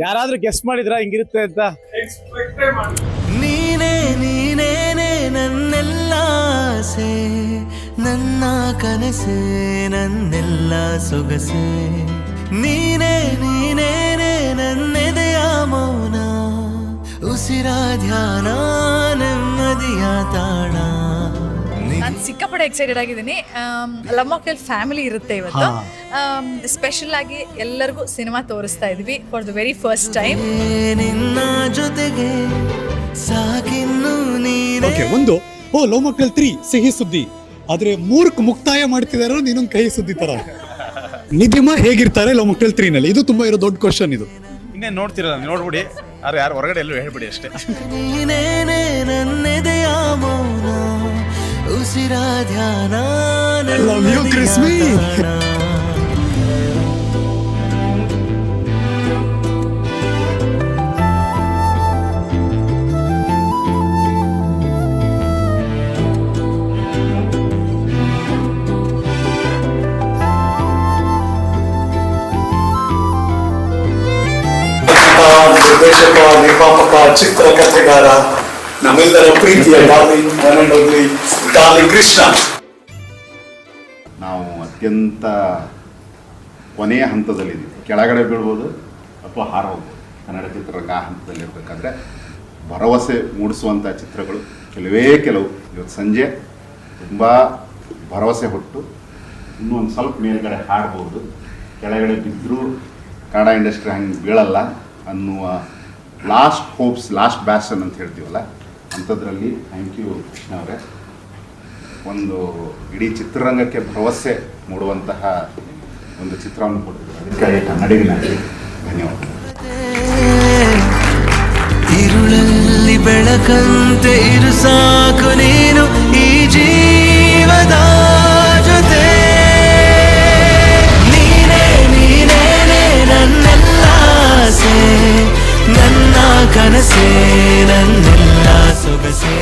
ಯಾರಾದ್ರೂ ಗೆಸ್ ಮಾಡಿದ್ರ ಹಿಂಗಿರುತ್ತೆ ಅಂತ? ನೀನೇ ನೀನೇನೆ ನನ್ನೆಲ್ಲ ಆಸೆ, ನನ್ನ ಕನಸೆ, ನನ್ನೆಲ್ಲ ಸೊಗಸೆ. ನೀನೇ ನೀನೇನೆ ನನ್ನೆದೆಯ ಮೌನ, ಉಸಿರ ಧ್ಯಾನ, ನೆಮ್ಮದಿಯ ತಾಣ. ನಾನು ಸಿಕ್ಕಾಪಟ್ಟೆ ಎಕ್ಸೈಟೆಡ್ ಆಗಿದ್ದೀನಿ. ಲವ್ ಮಾಕ್ಟೇಲ್ ಫ್ಯಾಮಿಲಿ ಇರುತ್ತೆ ಇವತ್ತು. ಸ್ಪೆಷಲ್ ಆಗಿ ಎಲ್ಲರಿಗೂ ಸಿನಿಮಾ ತೋರಿಸ್ತಾ ಇದ್ವಿ for the very first time. ನಿನ್ನ ಜೊತೆಗೆ ಸಾಕಿನ್ನು ನೀನೇ. ಒಂದು ಲವ್ ಮಾಕ್ಟೇಲ್ 3 ಸಿಹಿ ಸುದ್ದಿ, ಆದ್ರೆ 3ಕ್ಕೆ ಮುಕ್ತಾಯ ಮಾಡ್ತಿದಾರೋ ನೀನೊಂದು ಕಹಿ ಸುದ್ದಿ ತರ. ನಿಧಿಮಾ ಹೇಗಿರ್ತಾರೆ ಲವ್ ಮಾಕ್ಟೇಲ್ 3 ನಲ್ಲಿ? ಇದು ತುಂಬಾ ಇರೋ ದೊಡ್ಡ ಕ್ವಶನ್ ಇದು. ಇನ್ನೇನು ನೋಡ್ತಿರಲ್ಲ, ನೋಡ್ಬಿಡಿ. ಯಾರು ಹೊರಗಡೆ ಎಲ್ಲೂ ಹೇಳ್ಬಿಡಿ ಅಷ್ಟೇ. ನೀನೇನೆ ನನ್ನೆದೆಯ ಮೌನ, ಉಸಿರ ಧ್ಯಾನ, Love you, Krismi. ನಿರ್ದೇಶಕ, ನಿರ್ಮಾಪಕ, ಚಿತ್ರಕಥೆಗಾರ, ನಮ್ಮೆಲ್ಲರ ಪ್ರೀತಿಯ ಡಾರ್ಲಿಂಗ್ ಕೃಷ್ಣ. ನಾವು ಅತ್ಯಂತ ಕೊನೆಯ ಹಂತದಲ್ಲಿದ್ದೀವಿ. ಕೆಳಗಡೆ ಬೀಳ್ಬೋದು ಅಥವಾ ಹಾರಬಹುದು. ಕನ್ನಡ ಚಿತ್ರರಂಗ ಆ ಹಂತದಲ್ಲಿರಬೇಕಾದ್ರೆ ಭರವಸೆ ಮೂಡಿಸುವಂಥ ಚಿತ್ರಗಳು ಕೆಲವೇ ಕೆಲವು. ಇವತ್ತು ಸಂಜೆ ತುಂಬ ಭರವಸೆ ಹೊಟ್ಟು ಇನ್ನೂ ಒಂದು ಸ್ವಲ್ಪ ಮೇಲ್ಗಡೆ ಹಾರಬಹುದು. ಕೆಳಗಡೆ ಬಿದ್ದರೂ ಕನ್ನಡ ಇಂಡಸ್ಟ್ರಿ ಹಂಗೆ ಬೀಳಲ್ಲ ಅನ್ನುವ ಲಾಸ್ಟ್ ಹೋಪ್ಸ್, ಲಾಸ್ಟ್ ಬ್ಯಾಷನ್ ಅಂತ ಹೇಳ್ತೀವಲ್ಲ, ಅಂಥದ್ರಲ್ಲಿ ಥ್ಯಾಂಕ್ ಯು ಕೃಷ್ಣ ಅವರೇ. ಒಂದು ಇಡೀ ಚಿತ್ರರಂಗಕ್ಕೆ ಭರವಸೆ ಮೂಡುವಂತಹ ಒಂದು ಚಿತ್ರವನ್ನು ಕೊಟ್ಟಿದ್ದಾರೆ. ಅದಕ್ಕಾಗಿ ಕನ್ನಡಿಗನಾಗಿ ಧನ್ಯವಾದ. ഇരുളಲ್ಲಿ ಬೆಳಕಂತೆ ಇರು ಸಾಕು ನೀನು ಈ ಜೀವದ ಜೊತೆ. ನೀನೇ ನೀನೇನೆ ನನ್ನೆಲ್ಲ ಆಸೆ, ನನ್ನ ಕನಸೆ, ನನ್ನೆಲ್ಲ ಸೊಗಸೆ.